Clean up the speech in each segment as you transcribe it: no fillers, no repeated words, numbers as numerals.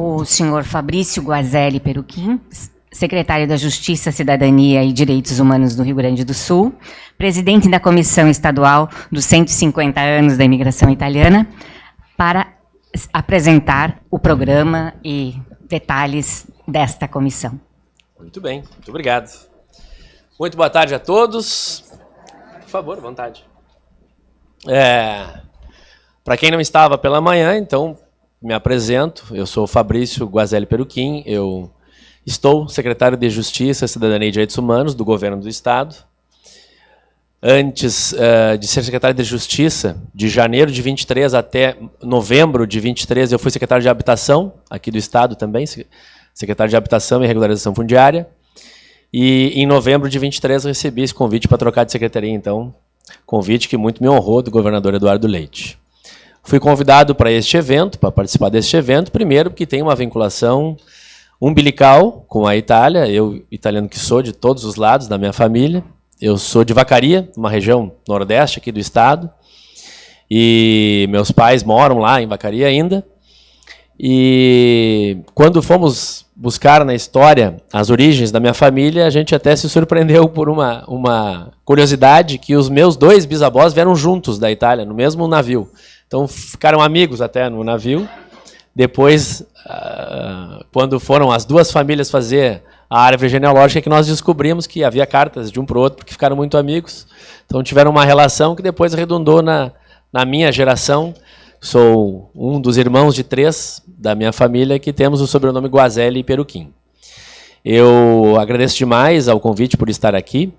o senhor Fabrício Guazelli Peruquim, secretário da Justiça, Cidadania e Direitos Humanos do Rio Grande do Sul, presidente da Comissão Estadual dos 150 anos da imigração italiana, para apresentar o programa e detalhes desta comissão. Muito bem, muito obrigado. Muito boa tarde a todos. Por favor, à vontade. Para quem não estava pela manhã, então me apresento. Eu sou Fabrício Guazelli Peruquim, eu estou secretário de Justiça, Cidadania e Direitos Humanos do Governo do Estado. Antes de ser secretário de Justiça, de janeiro de 23 até novembro de 23, eu fui secretário de Habitação, aqui do Estado também, secretário de Habitação e Regularização Fundiária. E em novembro de 23 eu recebi esse convite para trocar de secretaria, então, convite que muito me honrou, do governador Eduardo Leite. Fui convidado para este evento, para participar deste evento, primeiro porque tem uma vinculação umbilical com a Itália, eu, italiano que sou, de todos os lados da minha família. Eu sou de Vacaria, uma região nordeste aqui do estado, e meus pais moram lá em Vacaria ainda. E quando fomos buscar na história as origens da minha família, a gente até se surpreendeu por uma curiosidade, que os meus 2 bisavós vieram juntos da Itália, no mesmo navio. Então ficaram amigos até no navio. Depois, quando foram as 2 famílias fazer a árvore genealógica, que nós descobrimos que havia cartas de um para o outro, porque ficaram muito amigos. Então tiveram uma relação que depois redundou na minha geração. Sou um dos irmãos de 3 da minha família que temos o sobrenome Guazelli Peruquim. Eu agradeço demais ao convite por estar aqui.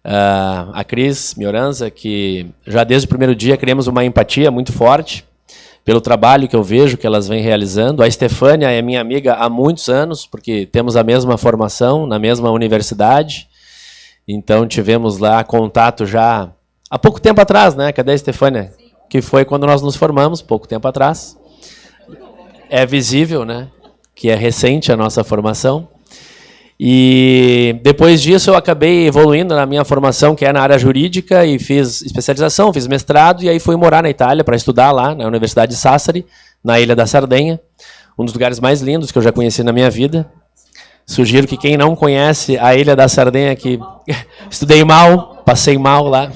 A Cris Mioranza, que já desde o primeiro dia criamos uma empatia muito forte pelo trabalho que eu vejo que elas vêm realizando. A Estefânia é minha amiga há muitos anos, porque temos a mesma formação, na mesma universidade. Então tivemos lá contato já há pouco tempo atrás, né? Cadê a Estefânia? Sim. Que foi quando nós nos formamos, pouco tempo atrás. É visível, né? Que é recente a nossa formação. E depois disso eu acabei evoluindo na minha formação, que é na área jurídica, e fiz especialização, fiz mestrado, e aí fui morar na Itália para estudar lá, na Universidade de Sassari, na Ilha da Sardenha, um dos lugares mais lindos que eu já conheci na minha vida. Sugiro que quem não conhece a Ilha da Sardenha, que estudei mal, passei mal lá,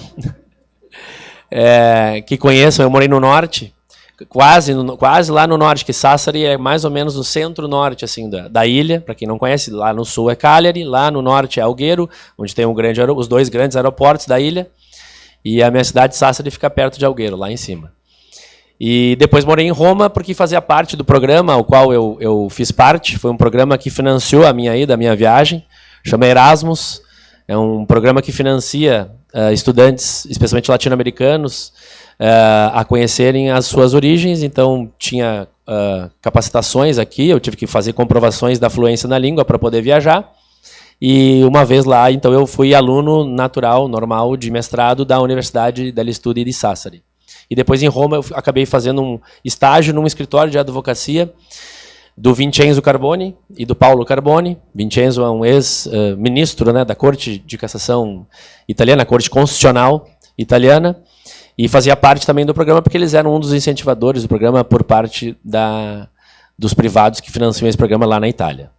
que conheçam. Eu morei no norte, quase lá no norte, que Sassari é mais ou menos no centro-norte assim, da ilha. Para quem não conhece, lá no sul é Cagliari, lá no norte é Alghero, onde tem os 2 grandes aeroportos da ilha, e a minha cidade, Sassari, fica perto de Alghero, lá em cima. E depois morei em Roma, porque fazia parte do programa ao qual eu fiz parte. Foi um programa que financiou a minha ida, a minha viagem, chama Erasmus. É um programa que financia estudantes, especialmente latino-americanos, a conhecerem as suas origens. Então tinha capacitações aqui, eu tive que fazer comprovações da fluência na língua para poder viajar. E uma vez lá, então eu fui aluno natural, normal, de mestrado da Universidade degli Studi di Sassari. E depois em Roma eu acabei fazendo um estágio num escritório de advocacia do Vincenzo Carboni e do Paulo Carboni. Vincenzo é um ex-ministro, né, da Corte de Cassação italiana, a Corte Constitucional italiana, e fazia parte também do programa, porque eles eram um dos incentivadores do programa por parte dos privados que financiam esse programa lá na Itália.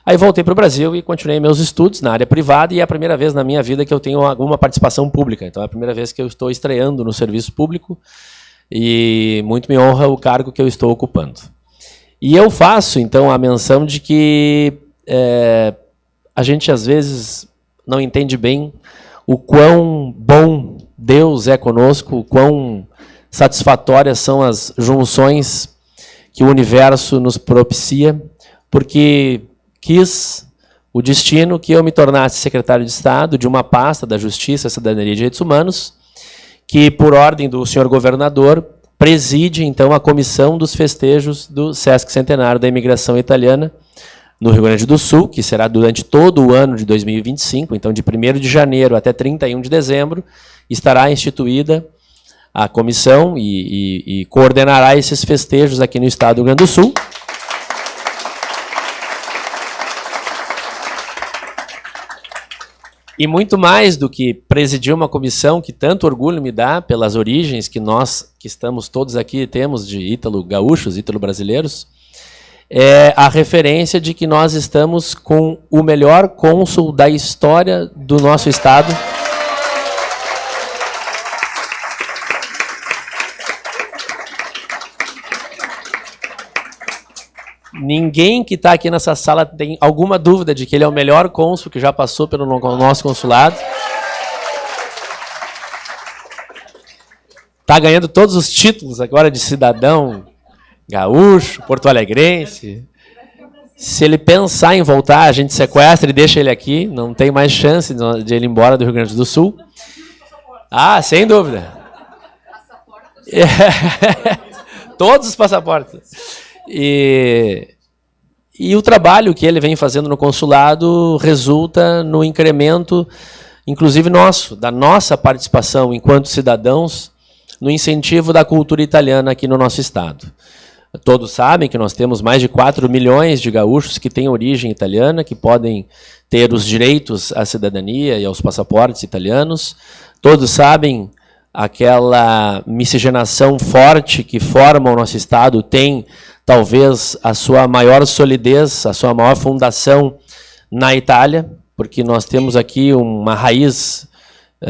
Aí voltei para o Brasil e continuei meus estudos na área privada, e é a primeira vez na minha vida que eu tenho alguma participação pública. Então é a primeira vez que eu estou estreando no serviço público, e muito me honra o cargo que eu estou ocupando. E eu faço, então, a menção de que a gente, às vezes, não entende bem o quão bom Deus é conosco, o quão satisfatórias são as junções que o universo nos propicia, porque quis o destino que eu me tornasse secretário de Estado de uma pasta da Justiça, Cidadania e Direitos Humanos, que, por ordem do senhor governador, preside, então, a comissão dos festejos do Sesc Centenário da Imigração Italiana no Rio Grande do Sul, que será durante todo o ano de 2025, então de 1º de janeiro até 31 de dezembro, estará instituída a comissão e coordenará esses festejos aqui no estado do Rio Grande do Sul. E muito mais do que presidir uma comissão, que tanto orgulho me dá pelas origens que nós, que estamos todos aqui, temos de ítalo-gaúchos, ítalo-brasileiros, é a referência de que nós estamos com o melhor cônsul da história do nosso estado. Ninguém que está aqui nessa sala tem alguma dúvida de que ele é o melhor cônsul que já passou pelo nosso consulado. Está ganhando todos os títulos agora de cidadão gaúcho, porto-alegrense. Se ele pensar em voltar, a gente sequestra e deixa ele aqui. Não tem mais chance de ele ir embora do Rio Grande do Sul. Ah, sem dúvida. Todos os passaportes. E o trabalho que ele vem fazendo no consulado resulta no incremento, inclusive nosso, da nossa participação enquanto cidadãos, no incentivo da cultura italiana aqui no nosso estado. Todos sabem que nós temos mais de 4 milhões de gaúchos que têm origem italiana, que podem ter os direitos à cidadania e aos passaportes italianos. Todos sabem aquela miscigenação forte que forma o nosso estado tem talvez a sua maior solidez, a sua maior fundação na Itália, porque nós temos aqui uma raiz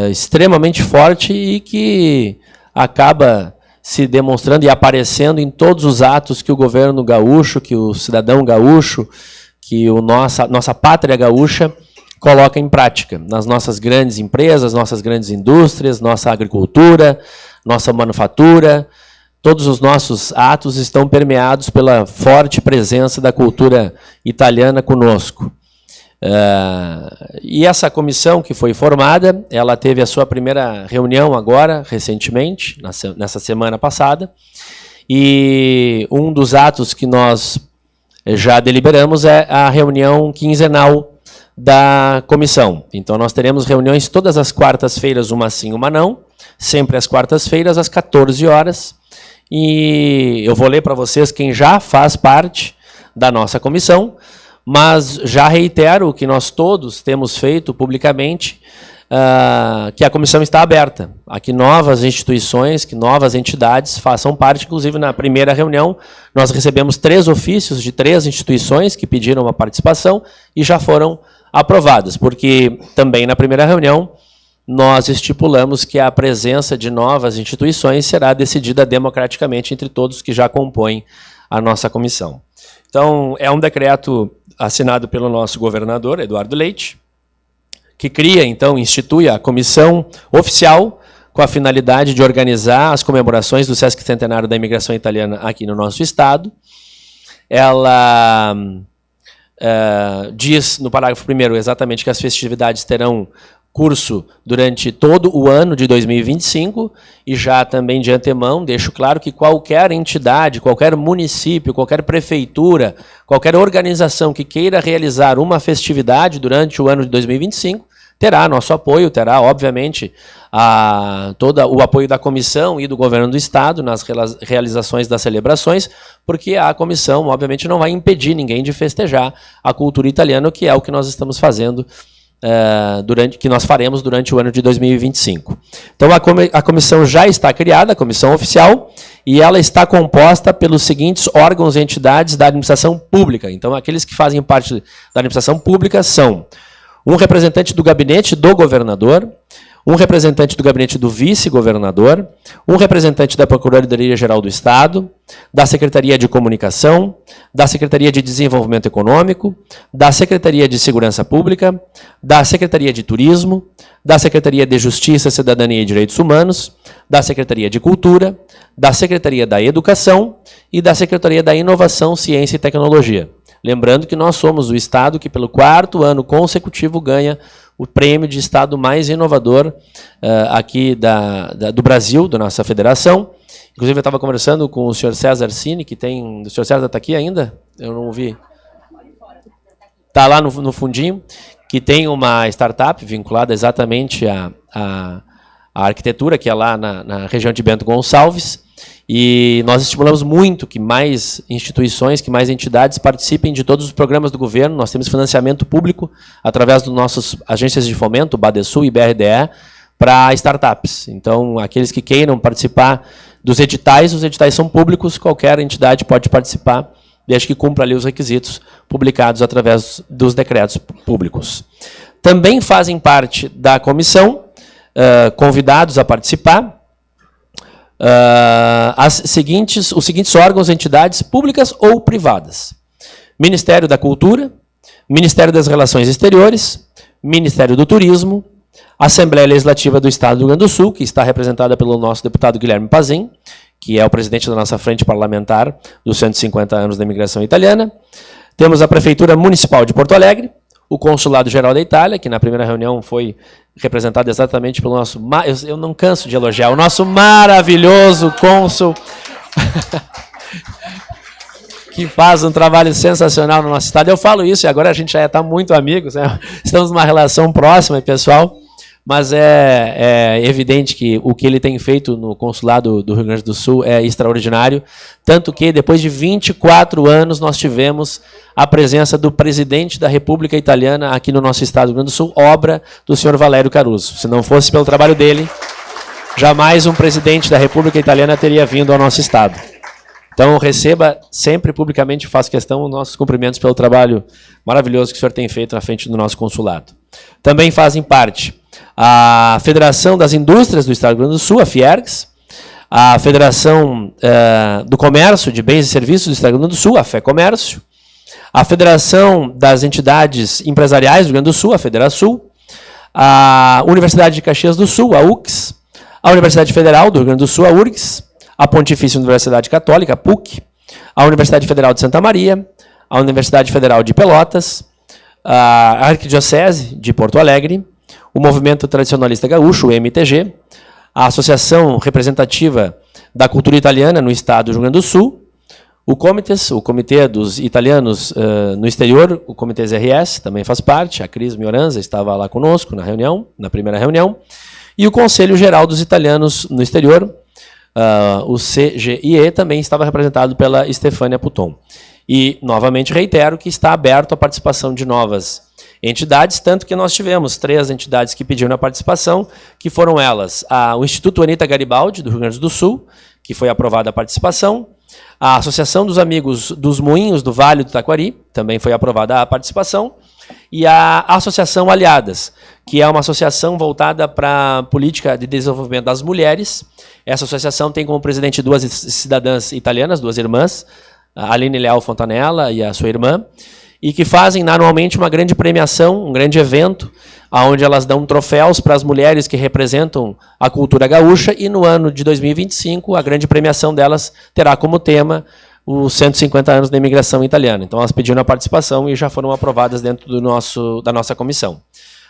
extremamente forte e que acaba se demonstrando e aparecendo em todos os atos que o governo gaúcho, que o cidadão gaúcho, que nossa pátria gaúcha coloca em prática, nas nossas grandes empresas, nossas grandes indústrias, nossa agricultura, nossa manufatura. Todos os nossos atos estão permeados pela forte presença da cultura italiana conosco. E essa comissão que foi formada, ela teve a sua primeira reunião agora, recentemente, nessa semana passada, e um dos atos que nós já deliberamos é a reunião quinzenal da comissão. Então nós teremos reuniões todas as quartas-feiras, uma sim, uma não, sempre às quartas-feiras, às 14 horas, e eu vou ler para vocês quem já faz parte da nossa comissão, mas já reitero o que nós todos temos feito publicamente, que a comissão está aberta, a que novas instituições, que novas entidades façam parte. Inclusive, na primeira reunião, nós recebemos 3 ofícios de 3 instituições que pediram a participação e já foram aprovadas, porque também na primeira reunião nós estipulamos que a presença de novas instituições será decidida democraticamente entre todos que já compõem a nossa comissão. Então, é um decreto assinado pelo nosso governador, Eduardo Leite, que cria, então, institui a comissão oficial com a finalidade de organizar as comemorações do Sesquicentenário da imigração italiana aqui no nosso estado. Ela diz, no parágrafo 1º, exatamente que as festividades terão curso durante todo o ano de 2025, e já também de antemão deixo claro que qualquer entidade, qualquer município, qualquer prefeitura, qualquer organização que queira realizar uma festividade durante o ano de 2025, terá nosso apoio, terá, obviamente, todo o apoio da comissão e do governo do estado nas realizações das celebrações, porque a comissão, obviamente, não vai impedir ninguém de festejar a cultura italiana, que é o que nós estamos fazendo que nós faremos durante o ano de 2025. Então, a comissão já está criada, a comissão oficial, e ela está composta pelos seguintes órgãos e entidades da administração pública. Então, aqueles que fazem parte da administração pública são um representante do gabinete do governador, um representante do gabinete do vice-governador, um representante da Procuradoria-Geral do Estado, da Secretaria de Comunicação, da Secretaria de Desenvolvimento Econômico, da Secretaria de Segurança Pública, da Secretaria de Turismo, da Secretaria de Justiça, Cidadania e Direitos Humanos, da Secretaria de Cultura, da Secretaria da Educação e da Secretaria da Inovação, Ciência e Tecnologia. Lembrando que nós somos o estado que, pelo 4º ano consecutivo, ganha o prêmio de estado mais inovador aqui do Brasil, da nossa federação. Inclusive, eu estava conversando com o senhor César Cini, que tem... O senhor César está aqui ainda? Eu não ouvi. Está lá no fundinho, que tem uma startup vinculada exatamente à arquitetura, que é lá na região de Bento Gonçalves. E nós estimulamos muito que mais instituições, que mais entidades participem de todos os programas do governo. Nós temos financiamento público através das nossas agências de fomento, Badesul e BRDE, para startups. Então, aqueles que queiram participar dos editais, os editais são públicos, qualquer entidade pode participar desde que cumpra ali os requisitos publicados através dos decretos públicos. Também fazem parte da comissão, convidados a participar, os seguintes órgãos, entidades públicas ou privadas: Ministério da Cultura, Ministério das Relações Exteriores, Ministério do Turismo, Assembleia Legislativa do Estado do Rio Grande do Sul, que está representada pelo nosso deputado Guilherme Pazin, que é o presidente da nossa frente parlamentar dos 150 anos da imigração italiana. Temos a Prefeitura Municipal de Porto Alegre, o Consulado Geral da Itália, que na primeira reunião foi representado exatamente pelo nosso... Eu não canso de elogiar, o nosso maravilhoso cônsul, que faz um trabalho sensacional no nosso estado. Eu falo isso e agora a gente já está muito amigos, né? Estamos numa relação próxima, pessoal. Mas é evidente que o que ele tem feito no consulado do Rio Grande do Sul é extraordinário, tanto que depois de 24 anos nós tivemos a presença do presidente da República Italiana aqui no nosso estado do Rio Grande do Sul, obra do senhor Valério Caruso. Se não fosse pelo trabalho dele, jamais um presidente da República Italiana teria vindo ao nosso estado. Então receba sempre publicamente, faço questão, os nossos cumprimentos pelo trabalho maravilhoso que o senhor tem feito na frente do nosso consulado. Também fazem parte a Federação das Indústrias do Estado do Rio Grande do Sul, a Fiergs, a Federação do Comércio de Bens e Serviços do Estado do Rio Grande do Sul, a FEComércio, a Federação das Entidades Empresariais do Rio Grande do Sul, a Federasul, a Universidade de Caxias do Sul, a UX, a Universidade Federal do Rio Grande do Sul, a URGS, a Pontifícia Universidade Católica, a PUC, a Universidade Federal de Santa Maria, a Universidade Federal de Pelotas, a Arquidiocese de Porto Alegre, o Movimento Tradicionalista Gaúcho, o MTG, a Associação Representativa da Cultura Italiana no Estado do Rio Grande do Sul, o Comites, o Comitê dos Italianos no Exterior, o Comitês RS, também faz parte, a Cris Mioranza estava lá conosco na reunião, na primeira reunião, e o Conselho Geral dos Italianos no Exterior, o CGIE, também estava representado pela Stefânia Puton. E, novamente, reitero que está aberto a participação de novas entidades, tanto que nós tivemos 3 entidades que pediram a participação, que foram elas, o Instituto Anita Garibaldi, do Rio Grande do Sul, que foi aprovada a participação, a Associação dos Amigos dos Moinhos do Vale do Taquari, também foi aprovada a participação, e a Associação Aliadas, que é uma associação voltada para a política de desenvolvimento das mulheres. Essa associação tem como presidente 2 cidadãs italianas, 2 irmãs, a Aline Leal Fontanella e a sua irmã, e que fazem anualmente uma grande premiação, um grande evento, onde elas dão troféus para as mulheres que representam a cultura gaúcha, e no ano de 2025 a grande premiação delas terá como tema os 150 anos da imigração italiana. Então elas pediram a participação e já foram aprovadas dentro da nossa comissão.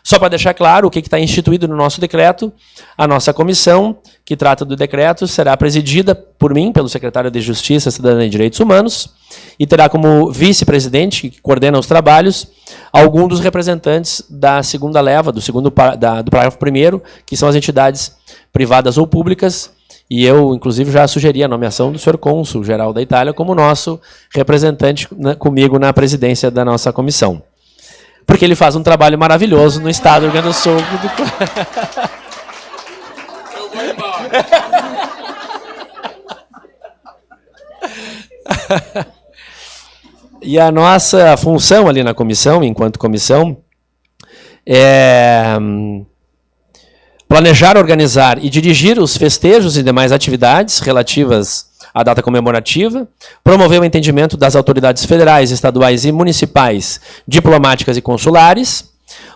Só para deixar claro o que está instituído no nosso decreto, a nossa comissão, que trata do decreto, será presidida por mim, pelo secretário de Justiça, Cidadania e Direitos Humanos, e terá como vice-presidente, que coordena os trabalhos, algum dos representantes da segunda leva, do parágrafo 1º, que são as entidades privadas ou públicas, e eu, inclusive, já sugeri a nomeação do senhor cônsul geral da Itália como nosso representante comigo na presidência da nossa comissão. Porque ele faz um trabalho maravilhoso no estado do Rio Grande do Sul. Eu vou embora. E a nossa função ali na comissão, enquanto comissão, é planejar, organizar e dirigir os festejos e demais atividades relativas à data comemorativa, promover o entendimento das autoridades federais, estaduais e municipais, diplomáticas e consulares,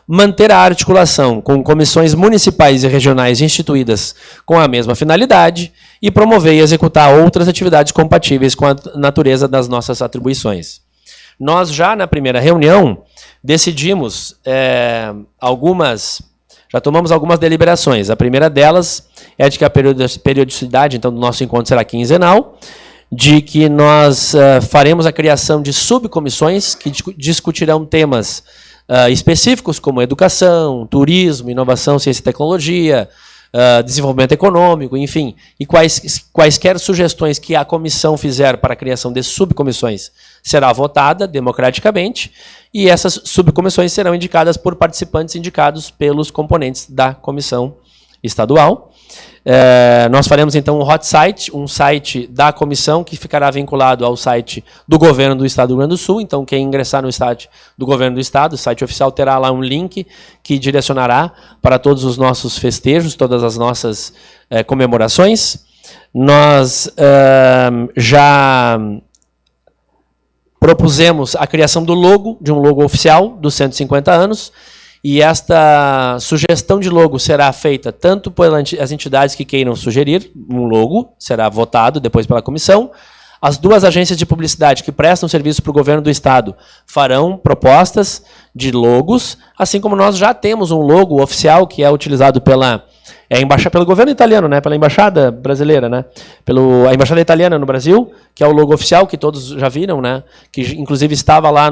manter a articulação com comissões municipais e regionais instituídas com a mesma finalidade e promover e executar outras atividades compatíveis com a natureza das nossas atribuições. Nós já na primeira reunião decidimos já tomamos algumas deliberações. A primeira delas é de que a periodicidade então, do nosso encontro será quinzenal, de que nós faremos a criação de subcomissões que discutirão temas específicos como educação, turismo, inovação, ciência e tecnologia, desenvolvimento econômico, enfim, e quaisquer sugestões que a comissão fizer para a criação de subcomissões será votada democraticamente, e essas subcomissões serão indicadas por participantes indicados pelos componentes da comissão estadual. Nós faremos, então, um hot site, um site da comissão que ficará vinculado ao site do governo do Estado do Rio Grande do Sul. Então, quem ingressar no site do governo do Estado, o site oficial, terá lá um link que direcionará para todos os nossos festejos, todas as nossas comemorações. Nós já propusemos a criação do logo, de um logo oficial dos 150 anos, e esta sugestão de logo será feita tanto pelas entidades que queiram sugerir um logo, será votado depois pela comissão. As duas agências de publicidade que prestam serviço para o governo do Estado farão propostas de logos, assim como nós já temos um logo oficial que é utilizado pelo governo italiano, né, pela embaixada brasileira, né, a embaixada italiana no Brasil, que é o logo oficial que todos já viram, né, que inclusive estava lá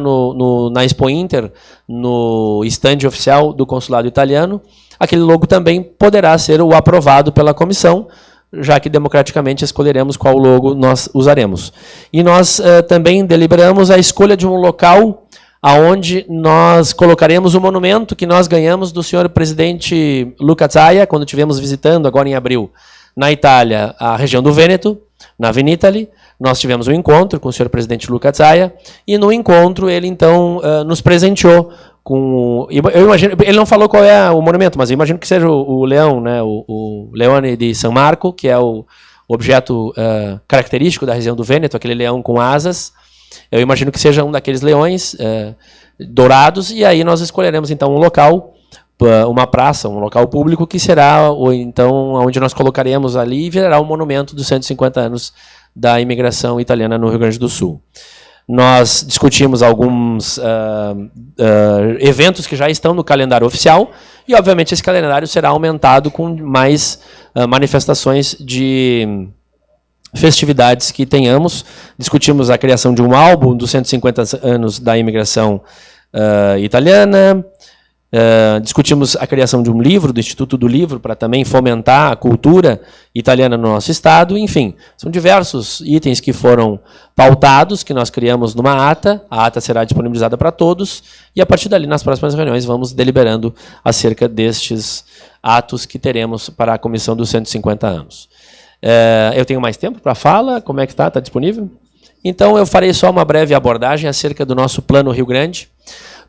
na Expo Inter, no stand oficial do consulado italiano. Aquele logo também poderá ser o aprovado pela comissão, já que democraticamente escolheremos qual logo nós usaremos. E nós também deliberamos a escolha de um local aonde nós colocaremos o monumento que nós ganhamos do senhor presidente Luca Zaia, quando estivemos visitando, agora em abril, na Itália, a região do Vêneto, na Vinitali. Nós tivemos um encontro com o senhor presidente Luca Zaia, e no encontro ele, então, nos presenteou com... Eu imagino, ele não falou qual é o monumento, mas eu imagino que seja o leão, né, o Leone di San Marco, que é o objeto característico da região do Vêneto, aquele leão com asas. Eu imagino que seja um daqueles leões dourados, e aí nós escolheremos então um local, uma praça, um local público, que será então onde nós colocaremos ali e virará um monumento dos 150 anos da imigração italiana no Rio Grande do Sul. Nós discutimos alguns eventos que já estão no calendário oficial, e obviamente esse calendário será aumentado com mais manifestações de festividades que tenhamos. Discutimos a criação de um álbum dos 150 anos da imigração italiana, discutimos a criação de um livro, do Instituto do Livro, para também fomentar a cultura italiana no nosso estado. Enfim, são diversos itens que foram pautados, que nós criamos numa ata. A ata será disponibilizada para todos, e a partir dali, nas próximas reuniões, vamos deliberando acerca destes atos que teremos para a comissão dos 150 anos. Eu tenho mais tempo para fala? Como é que está? Está disponível? Então, eu farei só uma breve abordagem acerca do nosso Plano Rio Grande.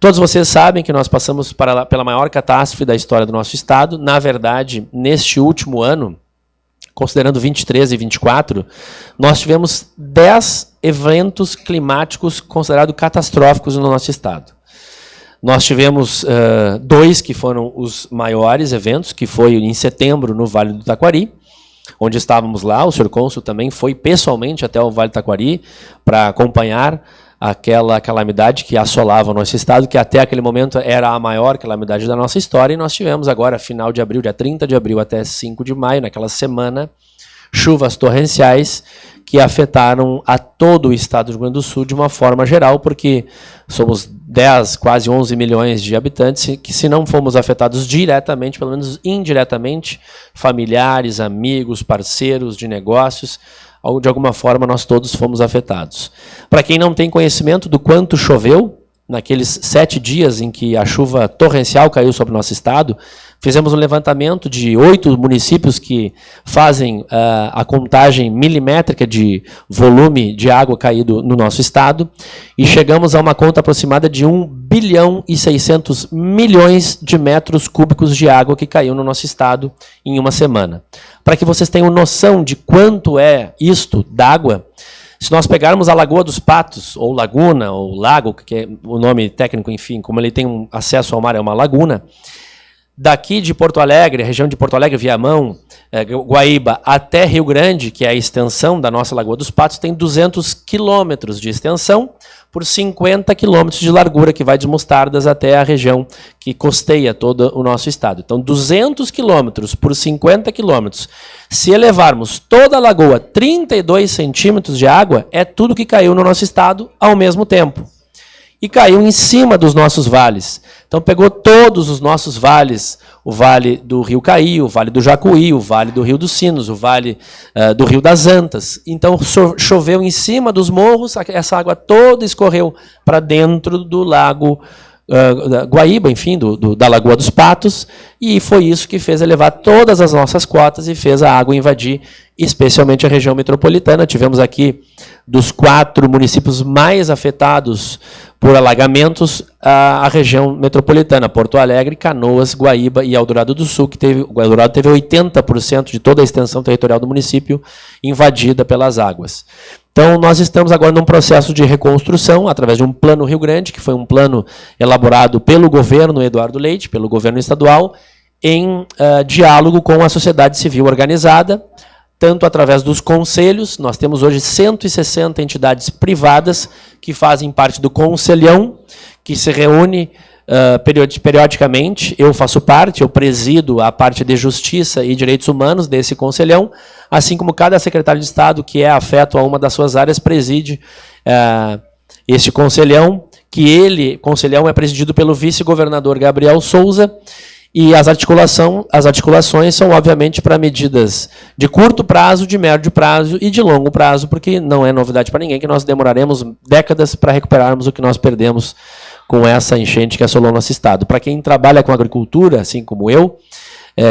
Todos vocês sabem que nós passamos pela maior catástrofe da história do nosso estado. Na verdade, neste último ano, considerando 23 e 24, nós tivemos 10 eventos climáticos considerados catastróficos no nosso estado. Nós tivemos 2 que foram os maiores eventos, que foi em setembro no Vale do Taquari, onde estávamos lá. O senhor cônsul também foi pessoalmente até o Vale do Taquari para acompanhar aquela calamidade que assolava o nosso estado, que até aquele momento era a maior calamidade da nossa história. E nós tivemos agora, final de abril, dia 30 de abril até 5 de maio, naquela semana, chuvas torrenciais que afetaram a todo o estado do Rio Grande do Sul de uma forma geral, porque somos 10, quase 11 milhões de habitantes, que se não fomos afetados diretamente, pelo menos indiretamente, familiares, amigos, parceiros de negócios, de alguma forma nós todos fomos afetados. Para quem não tem conhecimento do quanto choveu, naqueles 7 dias em que a chuva torrencial caiu sobre o nosso estado, fizemos um levantamento de 8 municípios que fazem a contagem milimétrica de volume de água caído no nosso estado, e chegamos a uma conta aproximada de 1 bilhão e 600 milhões de metros cúbicos de água que caiu no nosso estado em uma semana. Para que vocês tenham noção de quanto é isto d'água, se nós pegarmos a Lagoa dos Patos, ou laguna, ou lago, que é o nome técnico, enfim, como ele tem um acesso ao mar, é uma laguna, daqui de Porto Alegre, região de Porto Alegre, Viamão, Guaíba, até Rio Grande, que é a extensão da nossa Lagoa dos Patos, tem 200 quilômetros de extensão por 50 quilômetros de largura, que vai de Mostardas até a região que costeia todo o nosso estado. Então, 200 quilômetros por 50 quilômetros. Se elevarmos toda a lagoa 32 centímetros de água, é tudo que caiu no nosso estado ao mesmo tempo. E caiu em cima dos nossos vales. Então, pegou todos os nossos vales, o Vale do Rio Caí, o Vale do Jacuí, o Vale do Rio dos Sinos, o Vale do Rio das Antas. Então, choveu em cima dos morros, essa água toda escorreu para dentro do lago Guaíba, enfim, da Lagoa dos Patos, e foi isso que fez elevar todas as nossas cotas e fez a água invadir, especialmente a região metropolitana. Tivemos aqui, dos 4 municípios mais afetados por alagamentos, a região metropolitana, Porto Alegre, Canoas, Guaíba e Eldorado do Sul, o Eldorado teve 80% de toda a extensão territorial do município invadida pelas águas. Então, nós estamos agora num processo de reconstrução, através de um plano Rio Grande, que foi um plano elaborado pelo governo Eduardo Leite, pelo governo estadual, em diálogo com a sociedade civil organizada, tanto através dos conselhos. Nós temos hoje 160 entidades privadas que fazem parte do Conselhão, que se reúne periodicamente. Eu faço parte, eu presido a parte de Justiça e Direitos Humanos desse Conselhão, assim como cada secretário de Estado que é afeto a uma das suas áreas preside este Conselhão, Conselhão é presidido pelo vice-governador Gabriel Souza, e as articulações são, obviamente, para medidas de curto prazo, de médio prazo e de longo prazo, porque não é novidade para ninguém que nós demoraremos décadas para recuperarmos o que nós perdemos com essa enchente que assolou nosso estado. Para quem trabalha com agricultura, assim como eu,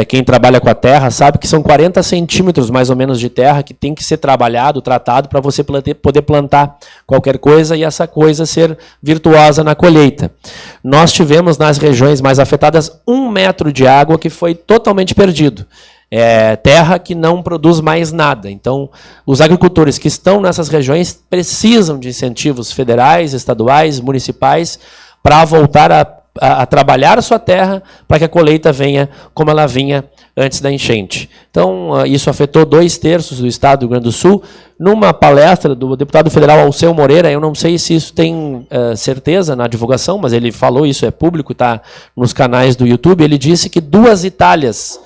quem trabalha com a terra sabe que são 40 centímetros, mais ou menos, de terra que tem que ser trabalhado, tratado, para você poder plantar qualquer coisa e essa coisa ser virtuosa na colheita. Nós tivemos, nas regiões mais afetadas, 1 metro de água que foi totalmente perdido. Terra que não produz mais nada. Então, os agricultores que estão nessas regiões precisam de incentivos federais, estaduais, municipais, para voltar a trabalhar a sua terra para que a colheita venha como ela vinha antes da enchente. Então, isso afetou 2/3 do estado do Rio Grande do Sul. Numa palestra do deputado federal Alceu Moreira, eu não sei se isso tem certeza na divulgação, mas ele falou, isso é público, está nos canais do YouTube, ele disse que 2 Itálias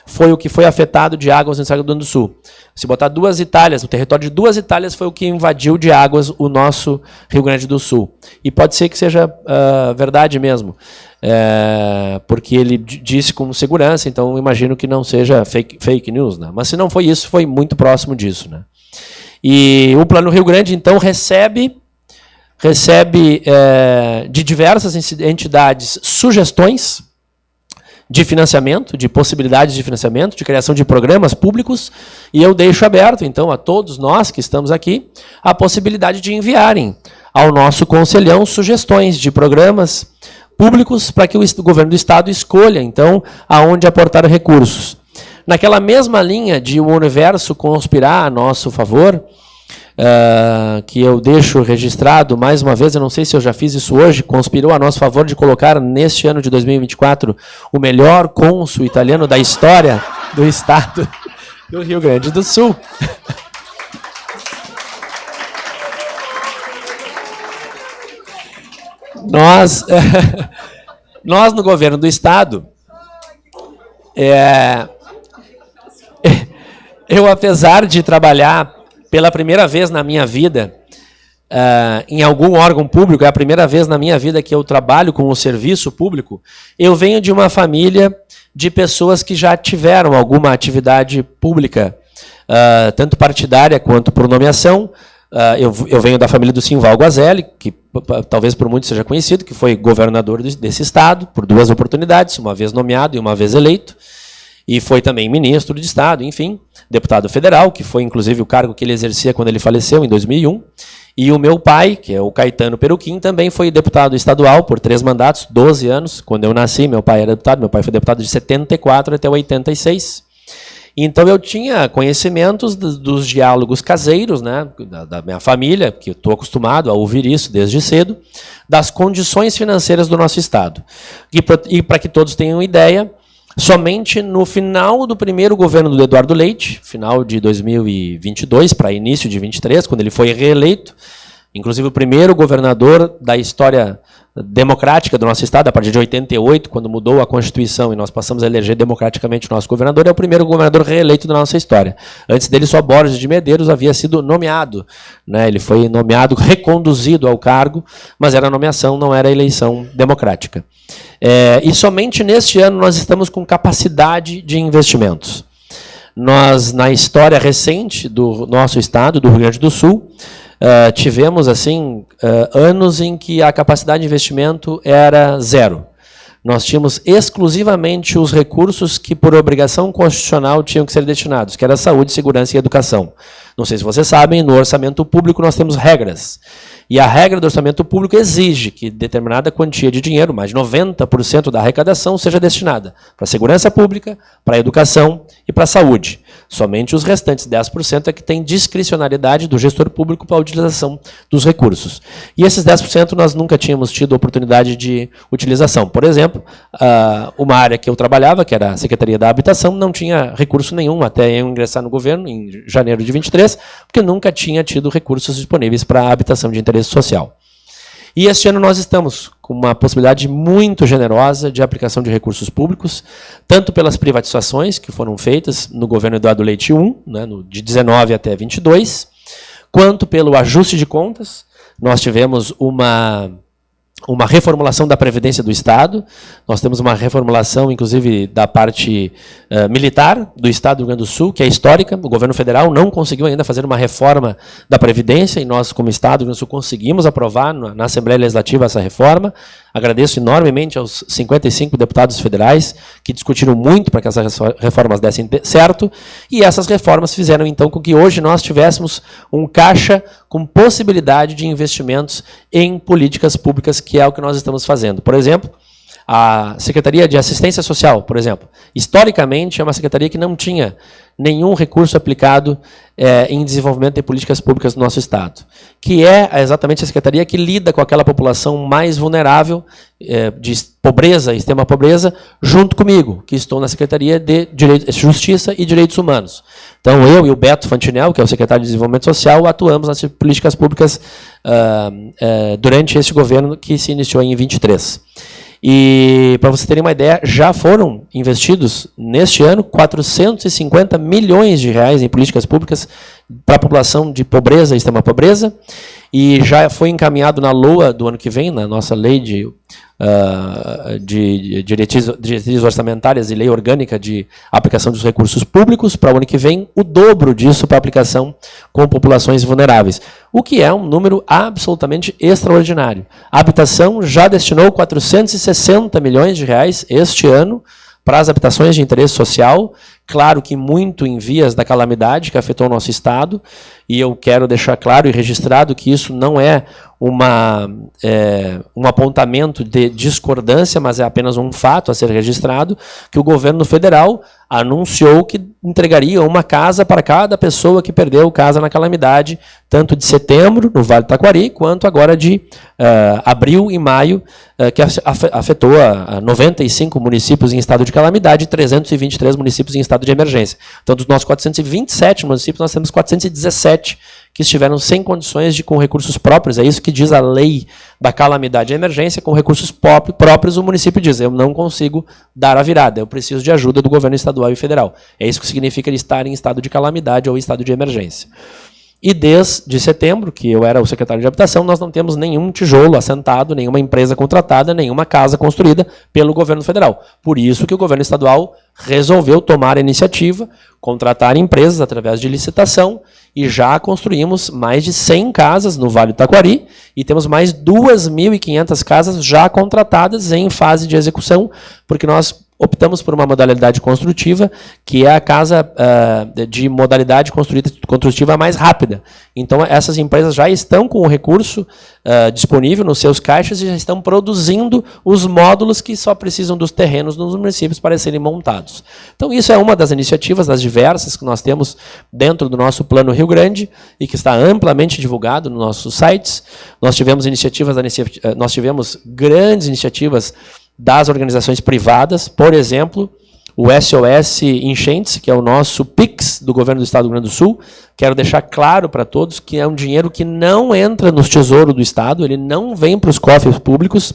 foi o que foi afetado de águas no estado do Rio Grande do Sul. Se botar 2 Itálias, o território de 2 Itálias foi o que invadiu de águas o nosso Rio Grande do Sul. E pode ser que seja verdade mesmo, porque ele disse com segurança, então imagino que não seja fake news, né? Mas se não foi isso, foi muito próximo disso, né? E o Plano Rio Grande, então, recebe de diversas entidades sugestões de financiamento, de possibilidades de financiamento, de criação de programas públicos, e eu deixo aberto, então, a todos nós que estamos aqui, a possibilidade de enviarem ao nosso Conselhão sugestões de programas públicos para que o governo do Estado escolha, então, aonde aportar recursos. Naquela mesma linha de o universo conspirar a nosso favor, que eu deixo registrado mais uma vez, eu não sei se eu já fiz isso hoje, conspirou a nosso favor de colocar neste ano de 2024 o melhor cônsul italiano da história do estado do Rio Grande do Sul. Nós no governo do estado, eu, apesar de trabalhar pela primeira vez na minha vida, em algum órgão público, é a primeira vez na minha vida que eu trabalho com o serviço público, eu venho de uma família de pessoas que já tiveram alguma atividade pública, tanto partidária quanto por nomeação. Eu venho da família do Simval Guazelli, que talvez por muitos seja conhecido, que foi governador desse estado por 2 oportunidades, uma vez nomeado e uma vez eleito. E foi também ministro de Estado, enfim, deputado federal, que foi inclusive o cargo que ele exercia quando ele faleceu, em 2001. E o meu pai, que é o Caetano Peruquim, também foi deputado estadual por 3 mandatos, 12 anos. Quando eu nasci, meu pai era deputado, meu pai foi deputado de 74 até 86. Então eu tinha conhecimentos dos diálogos caseiros, né, da minha família, que eu estou acostumado a ouvir isso desde cedo, das condições financeiras do nosso Estado. E para que todos tenham ideia, somente no final do primeiro governo do Eduardo Leite, final de 2022 para início de 23, quando ele foi reeleito, inclusive o primeiro governador da história democrática do nosso estado, a partir de 88, quando mudou a Constituição e nós passamos a eleger democraticamente o nosso governador, é o primeiro governador reeleito da nossa história. Antes dele, só Borges de Medeiros havia sido nomeado, né? Ele foi nomeado, reconduzido ao cargo, mas era nomeação, não era eleição democrática. E somente neste ano nós estamos com capacidade de investimentos. Nós, na história recente do nosso estado, do Rio Grande do Sul, tivemos assim anos em que a capacidade de investimento era zero. Nós tínhamos exclusivamente os recursos que, por obrigação constitucional, tinham que ser destinados, que era saúde, segurança e educação. Não sei se vocês sabem, no orçamento público nós temos regras. E a regra do orçamento público exige que determinada quantia de dinheiro, mais de 90% da arrecadação, seja destinada para a segurança pública, para a educação e para a saúde. Somente os restantes 10% é que tem discricionariedade do gestor público para a utilização dos recursos. E esses 10% nós nunca tínhamos tido oportunidade de utilização. Por exemplo, uma área que eu trabalhava, que era a Secretaria da Habitação, não tinha recurso nenhum até eu ingressar no governo, em janeiro de 23, porque nunca tinha tido recursos disponíveis para a habitação de interesse social. E este ano nós estamos com uma possibilidade muito generosa de aplicação de recursos públicos, tanto pelas privatizações que foram feitas no governo Eduardo Leite I, né, de 19 até 22, quanto pelo ajuste de contas. Nós tivemos uma reformulação da Previdência do Estado, nós temos uma reformulação, inclusive, da parte militar do Estado do Rio Grande do Sul, que é histórica. O governo federal não conseguiu ainda fazer uma reforma da Previdência, e nós, como Estado do Rio Grande do Sul, conseguimos aprovar na Assembleia Legislativa essa reforma. Agradeço enormemente aos 55 deputados federais, que discutiram muito para que essas reformas dessem certo, e essas reformas fizeram, então, com que hoje nós tivéssemos um caixa com possibilidade de investimentos em políticas públicas, que é o que nós estamos fazendo. Por exemplo, a Secretaria de Assistência Social, por exemplo, historicamente é uma secretaria que não tinha nenhum recurso aplicado em desenvolvimento de políticas públicas no nosso Estado, que é exatamente a secretaria que lida com aquela população mais vulnerável, de pobreza, extrema pobreza, junto comigo, que estou na Secretaria de Justiça e Direitos Humanos. Então, eu e o Beto Fantinel, que é o secretário de Desenvolvimento Social, atuamos nas políticas públicas durante esse governo que se iniciou em 23. E, para vocês terem uma ideia, já foram investidos, neste ano, 450 milhões de reais em políticas públicas para a população de pobreza e extrema pobreza, e já foi encaminhado na LOA do ano que vem, na nossa lei de diretrizes orçamentárias e lei orgânica de aplicação dos recursos públicos, para o ano que vem, o dobro disso para aplicação com populações vulneráveis, o que é um número absolutamente extraordinário. A habitação já destinou 460 milhões de reais este ano para as habitações de interesse social, claro que muito em vias da calamidade que afetou o nosso Estado, e eu quero deixar claro e registrado que isso não é um apontamento de discordância, mas é apenas um fato a ser registrado, que o governo federal anunciou que entregaria uma casa para cada pessoa que perdeu casa na calamidade, tanto de setembro, no Vale do Taquari, quanto agora de abril e maio, que afetou 95 municípios em estado de calamidade e 323 municípios em estado de emergência. Então, dos nossos 427 municípios, nós temos 417 que estiveram sem condições com recursos próprios. É isso que diz a lei da calamidade e emergência. Com recursos próprios, o município diz: eu não consigo dar a virada, eu preciso de ajuda do governo estadual e federal. É isso que significa ele estar em estado de calamidade ou estado de emergência. E desde setembro, que eu era o secretário de Habitação, nós não temos nenhum tijolo assentado, nenhuma empresa contratada, nenhuma casa construída pelo governo federal. Por isso que o governo estadual resolveu tomar a iniciativa, contratar empresas através de licitação, e já construímos mais de 100 casas no Vale do Taquari, e temos mais 2.500 casas já contratadas em fase de execução, porque nós optamos por uma modalidade construtiva, que é a casa de modalidade construtiva mais rápida. Então, essas empresas já estão com o recurso disponível nos seus caixas e já estão produzindo os módulos que só precisam dos terrenos nos municípios para serem montados. Então, isso é uma das iniciativas, das diversas que nós temos dentro do nosso Plano Rio Grande e que está amplamente divulgado nos nossos sites. Nós tivemos grandes iniciativas das organizações privadas, por exemplo, o SOS Enchentes, que é o nosso PIX do governo do Estado do Rio Grande do Sul. Quero deixar claro para todos que é um dinheiro que não entra no tesouro do Estado, ele não vem para os cofres públicos.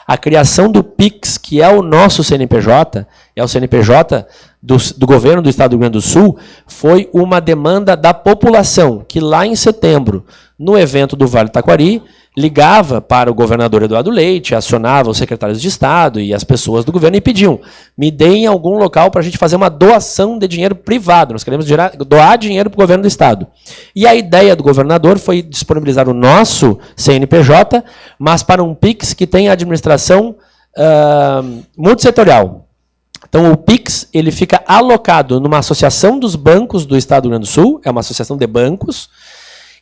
A criação do PIX, que é o nosso CNPJ, é o CNPJ do governo do Estado do Rio Grande do Sul, foi uma demanda da população, que lá em setembro, no evento do Vale do Taquari, ligava para o governador Eduardo Leite, acionava os secretários de Estado e as pessoas do governo e pediam: me deem algum local para a gente fazer uma doação de dinheiro privado, nós queremos doar dinheiro para o governo do Estado. E a ideia do governador foi disponibilizar o nosso CNPJ, mas para um PIX que tem administração multissetorial. Então, o PIX ele fica alocado numa associação dos bancos do Estado do Rio Grande do Sul, é uma associação de bancos,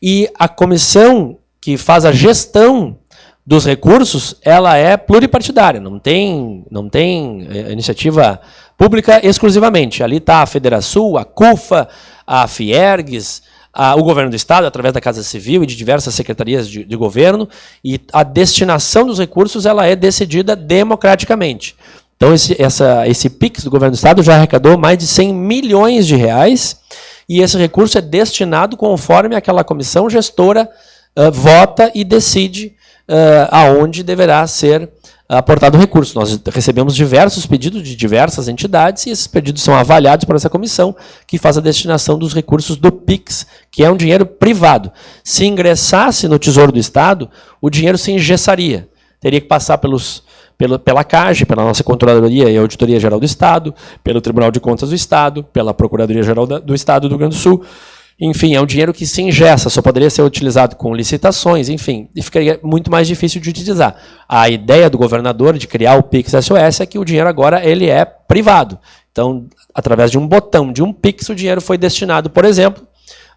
e a comissão que faz a gestão dos recursos, ela é pluripartidária, não tem iniciativa pública exclusivamente. Ali está a Federação, a CUFA, a Fiergues, o governo do Estado, através da Casa Civil e de diversas secretarias de governo, e a destinação dos recursos ela é decidida democraticamente. Então, esse PIX do governo do Estado já arrecadou mais de 100 milhões de reais, e esse recurso é destinado conforme aquela comissão gestora vota e decide aonde deverá ser aportado o recurso. Nós recebemos diversos pedidos de diversas entidades e esses pedidos são avaliados por essa comissão que faz a destinação dos recursos do PIX, que é um dinheiro privado. Se ingressasse no Tesouro do Estado, o dinheiro se engessaria. Teria que passar pela CAGE, pela nossa Controladoria e Auditoria Geral do Estado, pelo Tribunal de Contas do Estado, pela Procuradoria Geral do Estado do Rio Grande do Sul. Enfim, é um dinheiro que se ingessa, só poderia ser utilizado com licitações, enfim, e ficaria muito mais difícil de utilizar. A ideia do governador de criar o PIX SOS é que o dinheiro agora ele é privado. Então, através de um botão de um PIX, o dinheiro foi destinado, por exemplo,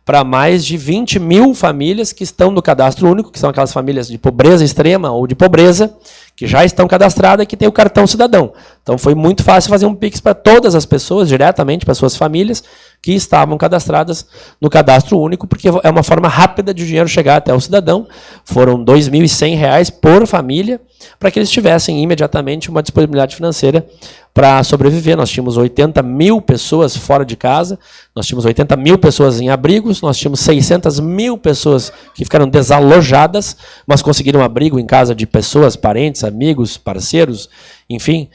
para mais de 20 mil famílias que estão no cadastro único, que são aquelas famílias de pobreza extrema ou de pobreza, que já estão cadastradas e que têm o cartão cidadão. Então foi muito fácil fazer um PIX para todas as pessoas, diretamente para suas famílias, que estavam cadastradas no cadastro único, porque é uma forma rápida de o dinheiro chegar até o cidadão. Foram R$ 2.100 por família, para que eles tivessem imediatamente uma disponibilidade financeira para sobreviver. Nós tínhamos 80 mil pessoas fora de casa, nós tínhamos 80 mil pessoas em abrigos, nós tínhamos 600 mil pessoas que ficaram desalojadas, mas conseguiram abrigo em casa de pessoas, parentes, amigos, parceiros, enfim,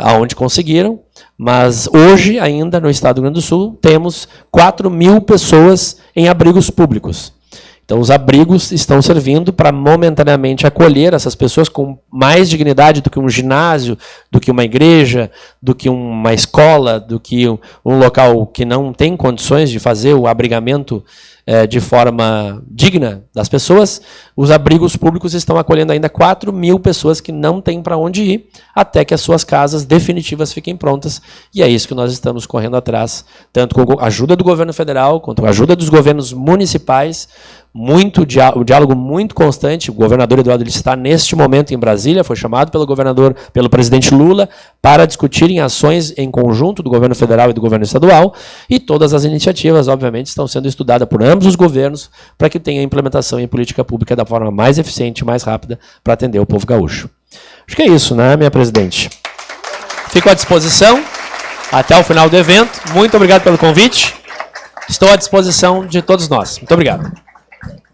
aonde conseguiram. Mas hoje, ainda no Estado do Rio Grande do Sul, temos 4 mil pessoas em abrigos públicos. Então, os abrigos estão servindo para momentaneamente acolher essas pessoas com mais dignidade do que um ginásio, do que uma igreja, do que uma escola, do que um local que não tem condições de fazer o abrigamento de forma digna das pessoas. Os abrigos públicos estão acolhendo ainda 4 mil pessoas que não têm para onde ir, até que as suas casas definitivas fiquem prontas. E é isso que nós estamos correndo atrás, tanto com a ajuda do governo federal, quanto com a ajuda dos governos municipais, o diálogo muito constante. O governador Eduardo Leite está neste momento em Brasília, foi chamado pelo presidente Lula, para discutirem ações em conjunto do governo federal e do governo estadual, e todas as iniciativas, obviamente, estão sendo estudadas por ambos os governos para que tenha implementação em política pública da forma mais eficiente e mais rápida para atender o povo gaúcho. Acho que é isso, né, minha presidente? Fico à disposição até o final do evento. Muito obrigado pelo convite. Estou à disposição de todos nós. Muito obrigado.